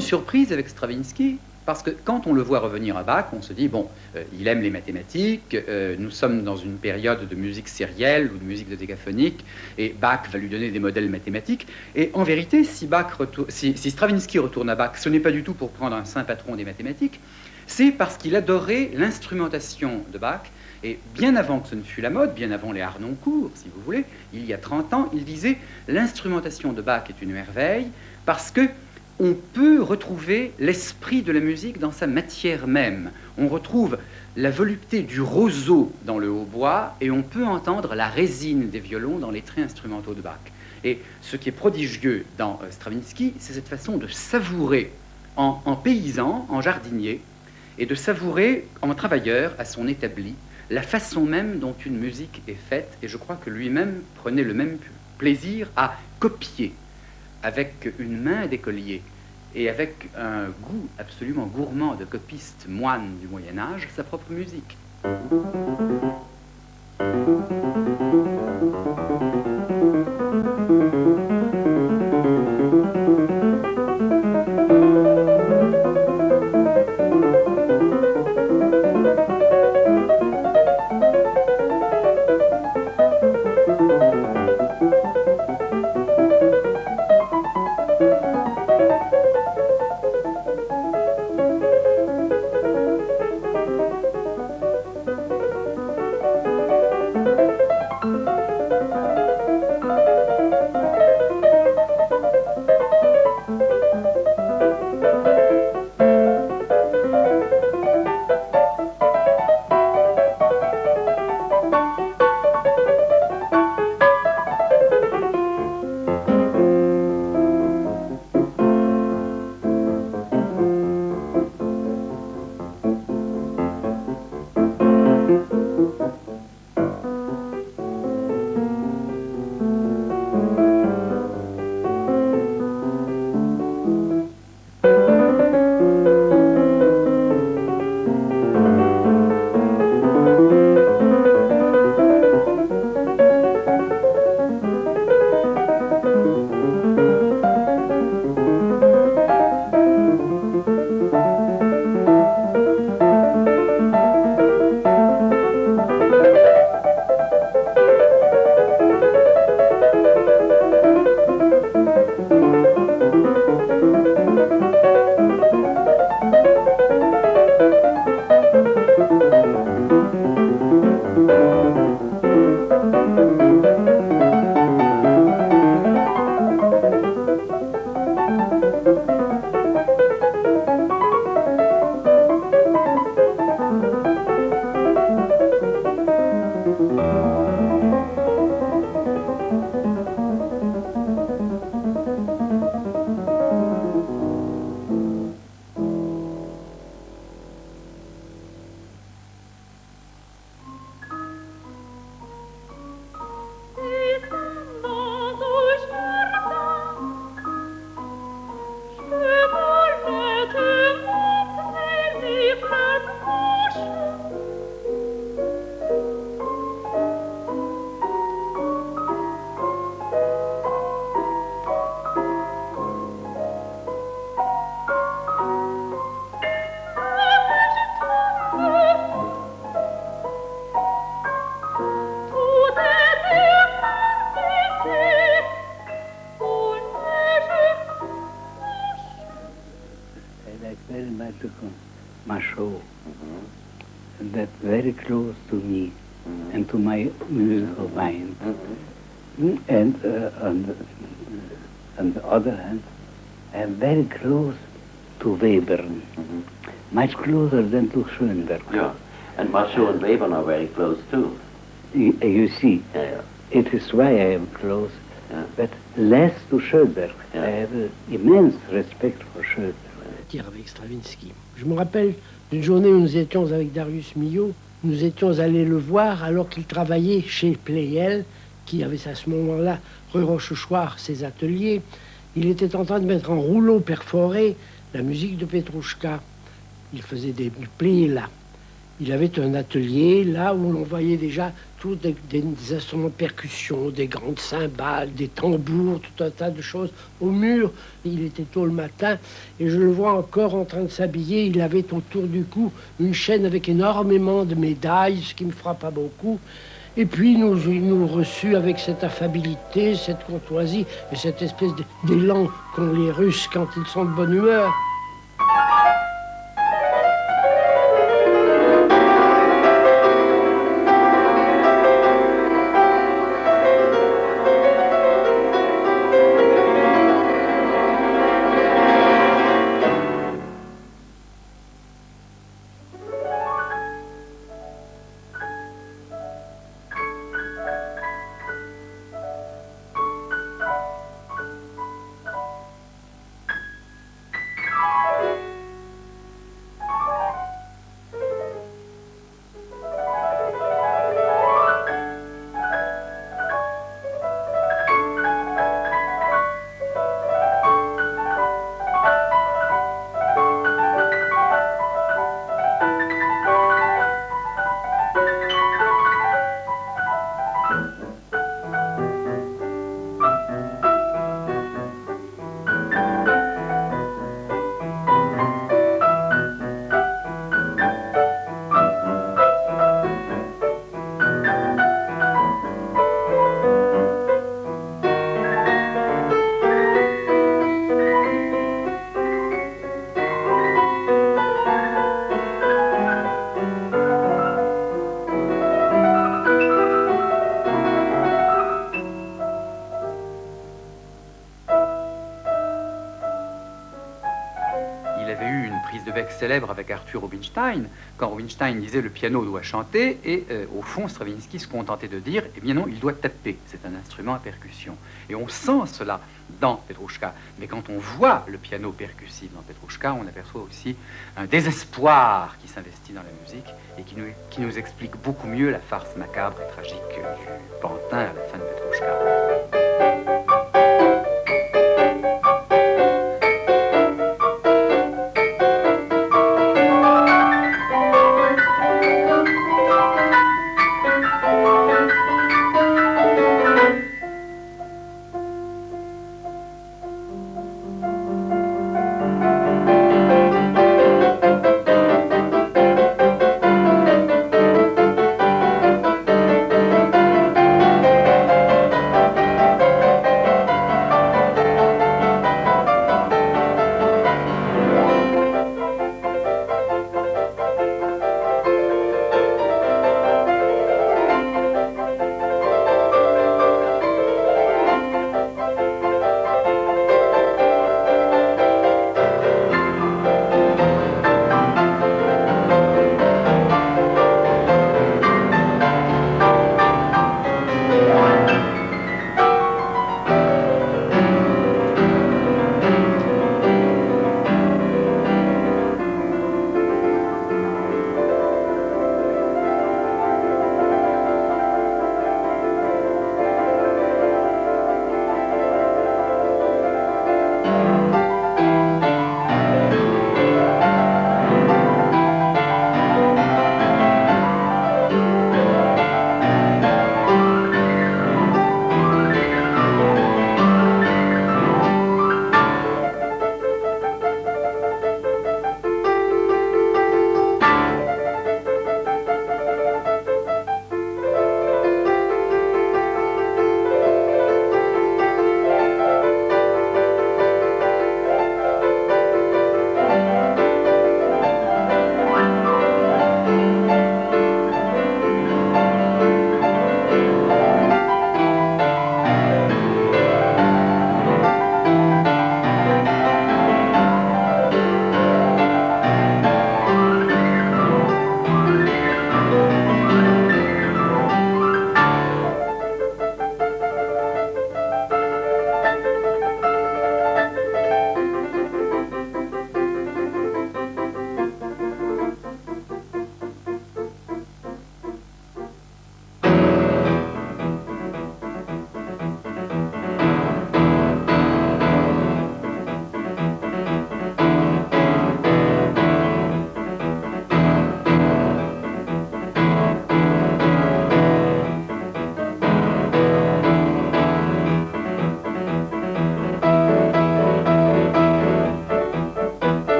Surprise avec Stravinsky, parce que quand on le voit revenir à Bach, on se dit, bon, il aime les mathématiques, nous sommes dans une période de musique sérielle ou de musique dodécaphonique, et Bach va lui donner des modèles mathématiques. Et en vérité, si Stravinsky retourne à Bach, ce n'est pas du tout pour prendre un saint patron des mathématiques, c'est parce qu'il adorait l'instrumentation de Bach, et bien avant que ce ne fût la mode, bien avant les Harnoncourt, si vous voulez, il y a 30 ans, il disait, l'instrumentation de Bach est une merveille, parce que on peut retrouver l'esprit de la musique dans sa matière même. On retrouve la volupté du roseau dans le hautbois et on peut entendre la résine des violons dans les traits instrumentaux de Bach. Et ce qui est prodigieux dans Stravinsky, c'est cette façon de savourer en paysan, en jardinier, et de savourer en travailleur à son établi la façon même dont une musique est faite. Et je crois que lui-même prenait le même plaisir à copier avec une main d'écolier et avec un goût absolument gourmand de copiste moine du Moyen-Âge, sa propre musique. musical Machaut, that very close to me and to my musical mind. And on the other hand, I am very close to Webern, much closer than to Schoenberg. Yeah, and Machaut and Webern are very close too. You see, it is why I am close, but less to Schoenberg. I have immense respect for Schoenberg. Avec Stravinsky. Je me rappelle d'une journée où nous étions avec Darius Milhaud, nous étions allés le voir alors qu'il travaillait chez Pleyel, qui avait à ce moment-là rue Rochechouart ses ateliers. Il était en train de mettre en rouleau perforé la musique de Petrouchka. Il faisait du Pleyel là. Il avait un atelier là où l'on voyait déjà tous des instruments de percussion, des grandes cymbales, des tambours, tout un tas de choses au mur. Il était tôt le matin et je le vois encore en train de s'habiller. Il avait autour du cou une chaîne avec énormément de médailles, ce qui me frappa beaucoup. Et puis il nous reçut avec cette affabilité, cette courtoisie et cette espèce d'élan qu'ont les Russes quand ils sont de bonne humeur. Célèbre avec Arthur Rubinstein, quand Rubinstein disait le piano doit chanter, et au fond Stravinsky se contentait de dire eh bien non, il doit taper, c'est un instrument à percussion. Et on sent cela dans Petrouchka, mais quand on voit le piano percussif dans Petrouchka, on aperçoit aussi un désespoir qui s'investit dans la musique et qui nous explique beaucoup mieux la farce macabre et tragique du pantin à la fin de Petrouchka.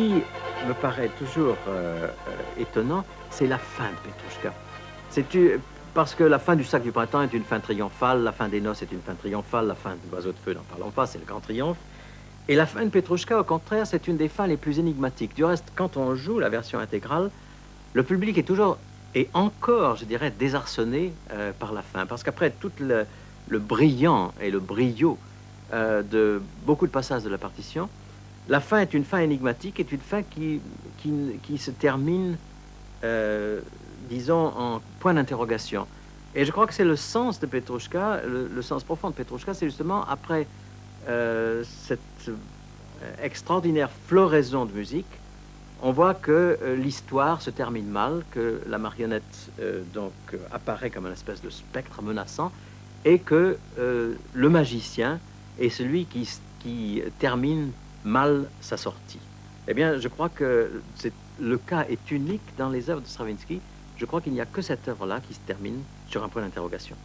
qui me paraît toujours étonnant, c'est la fin de Petrouchka. Parce que la fin du Sac du Printemps est une fin triomphale, la fin des Noces est une fin triomphale, la fin de l'Oiseau de Feu, n'en parlons pas, c'est le grand triomphe. Et la fin de Petrouchka, au contraire, c'est une des fins les plus énigmatiques. Du reste, quand on joue la version intégrale, le public est toujours, et encore, je dirais, désarçonné par la fin. Parce qu'après tout le brillant et le brio de beaucoup de passages de la partition, la fin est une fin énigmatique, est une fin qui se termine, disons, en point d'interrogation. Et je crois que c'est le sens de Petrouchka, le sens profond de Petrouchka, c'est justement après cette extraordinaire floraison de musique, on voit que l'histoire se termine mal, que la marionnette apparaît comme une espèce de spectre menaçant, et que le magicien est celui qui termine mal sa sortie. Eh bien, je crois que le cas est unique dans les œuvres de Stravinsky. Je crois qu'il n'y a que cette œuvre-là qui se termine sur un point d'interrogation.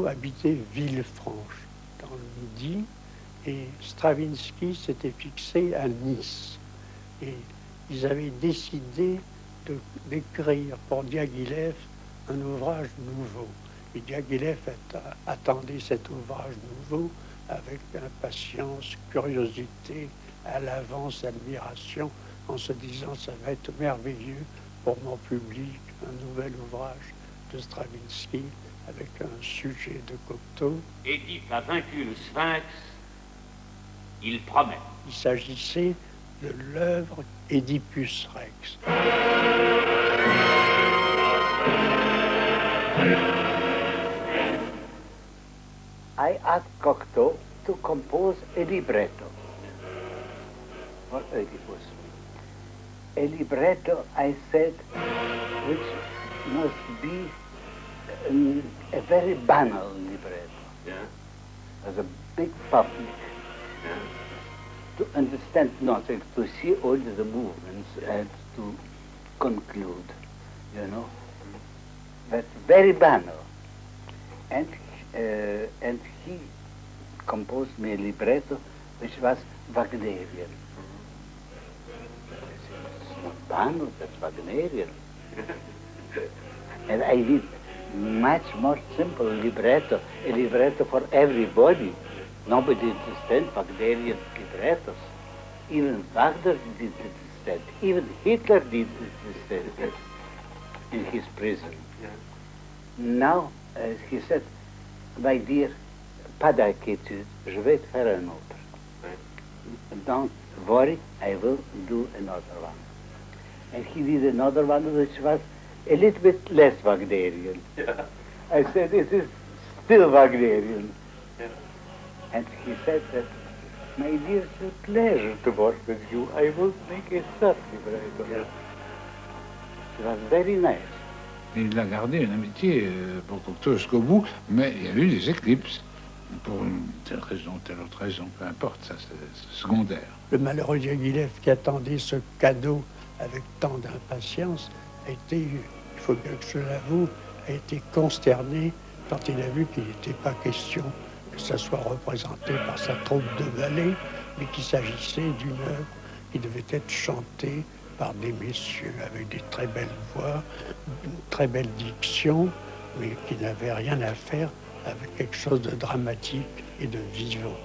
Habitait Villefranche, dans le Midi, et Stravinsky s'était fixé à Nice. Et ils avaient décidé d'écrire pour Diaghilev un ouvrage nouveau. Et Diaghilev attendait cet ouvrage nouveau avec impatience, curiosité, à l'avance, admiration, en se disant ça va être merveilleux pour mon public, un nouvel ouvrage de Stravinsky avec un sujet de Cocteau. Édipe a vaincu le Sphinx, il promet. Il s'agissait de l'œuvre Oedipus Rex. I asked Cocteau to compose a libretto for Oedipus. A libretto, I said, which must be a very banal libretto. Yeah. As a big public. Yeah. To understand nothing, to see all the movements and to conclude, you know. That's very banal. And he composed me a libretto which was Wagnerian. It's not banal, that's Wagnerian. And I did much more simple libretto, a libretto for everybody. Nobody understands Wagnerian librettos. Even Wagner didn't understand. Even Hitler didn't understand it in his prison. Yeah. Now, he said, my dear, pas d'inquiétude, je vais te faire un autre. Right. Don't worry, I will do another one. And he did another one which was a little bit less Wagnerian. Yeah. I said, it is still Wagnerian. Yeah. And he said that, my dear, it's a pleasure to work with you. I will make a third libretto. Yeah. It was very nice. Il a gardé une amitié pour Cocteau jusqu'au bout, mais il y a eu des éclipses. Pour une telle raison, telle autre raison, peu importe, ça c'est secondaire. Le malheureux Diaghilev qui attendait ce cadeau avec tant d'impatience a été, il faut bien que je l'avoue, a été consterné quand il a vu qu'il n'était pas question que ça soit représenté par sa troupe de ballets, mais qu'il s'agissait d'une œuvre qui devait être chantée par des messieurs avec des très belles voix, une très belle diction, mais qui n'avaient rien à faire avec quelque chose de dramatique et de vivant.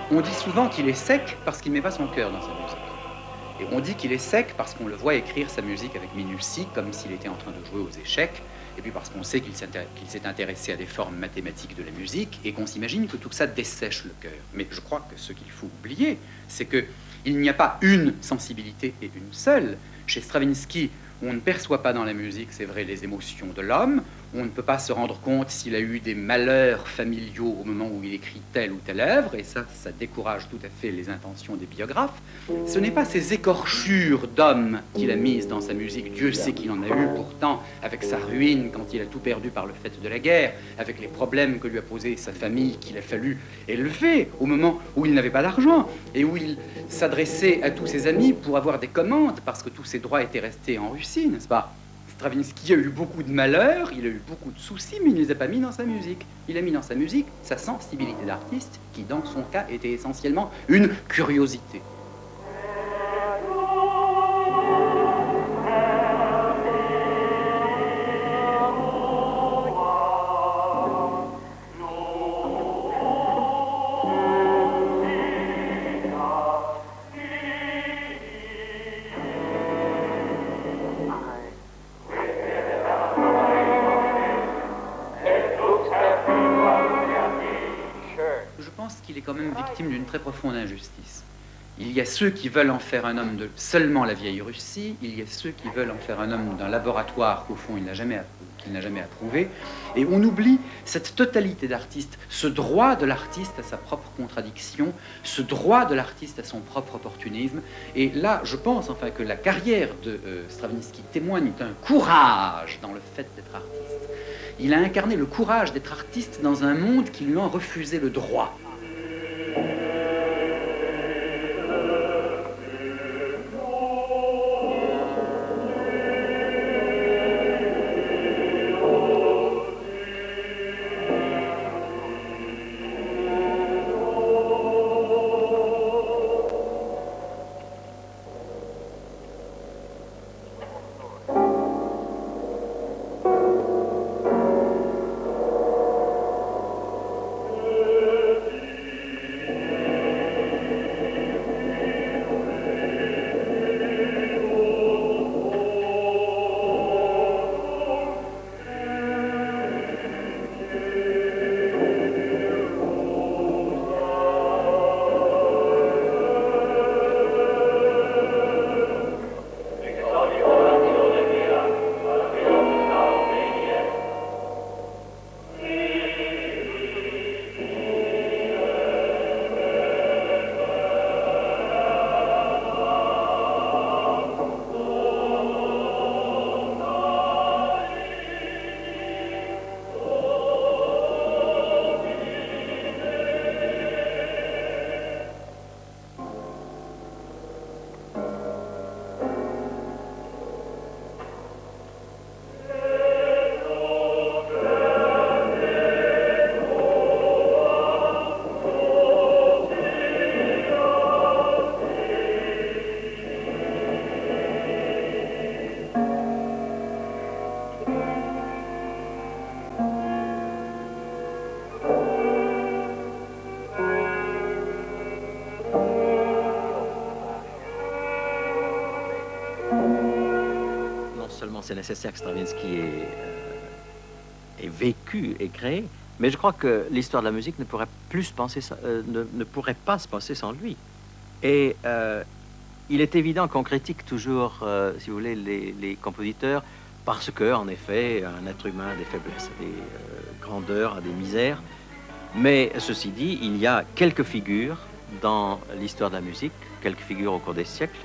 On dit souvent qu'il est sec parce qu'il ne met pas son cœur dans sa musique. Et on dit qu'il est sec parce qu'on le voit écrire sa musique avec minutie, comme s'il était en train de jouer aux échecs, et puis parce qu'on sait qu'il s'est intéressé à des formes mathématiques de la musique, et qu'on s'imagine que tout ça dessèche le cœur. Mais je crois que ce qu'il faut oublier, c'est qu'il n'y a pas une sensibilité et une seule. Chez Stravinsky, on ne perçoit pas dans la musique, c'est vrai, les émotions de l'homme. On ne peut pas se rendre compte s'il a eu des malheurs familiaux au moment où il écrit telle ou telle œuvre, et ça décourage tout à fait les intentions des biographes. Ce n'est pas ces écorchures d'hommes qu'il a mises dans sa musique. Dieu sait qu'il en a eu pourtant, avec sa ruine quand il a tout perdu par le fait de la guerre, avec les problèmes que lui a posés sa famille, qu'il a fallu élever au moment où il n'avait pas d'argent, et où il s'adressait à tous ses amis pour avoir des commandes, parce que tous ses droits étaient restés en Russie, n'est-ce pas? Stravinsky a eu beaucoup de malheurs, il a eu beaucoup de soucis, mais il ne les a pas mis dans sa musique. Il a mis dans sa musique sa sensibilité d'artiste, qui dans son cas était essentiellement une curiosité. Quand même victime d'une très profonde injustice. Il y a ceux qui veulent en faire un homme de seulement la vieille Russie, il y a ceux qui veulent en faire un homme d'un laboratoire qu'au fond qu'il n'a jamais approuvé, et on oublie cette totalité d'artistes, ce droit de l'artiste à sa propre contradiction, ce droit de l'artiste à son propre opportunisme. Et là, je pense enfin que la carrière de Stravinsky témoigne d'un courage dans le fait d'être artiste. Il a incarné le courage d'être artiste dans un monde qui lui en refusait le droit. C'est nécessaire que Stravinsky ait vécu et créé, mais je crois que l'histoire de la musique ne pourrait pas se passer sans lui. Et il est évident qu'on critique toujours, si vous voulez, les compositeurs parce que, en effet, un être humain a des faiblesses, a des grandeurs, a des misères. Mais ceci dit, il y a quelques figures dans l'histoire de la musique, quelques figures au cours des siècles,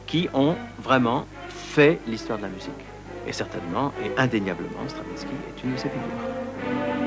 qui ont vraiment fait l'histoire de la musique. Et certainement, et indéniablement, Stravinsky est une de ces figures.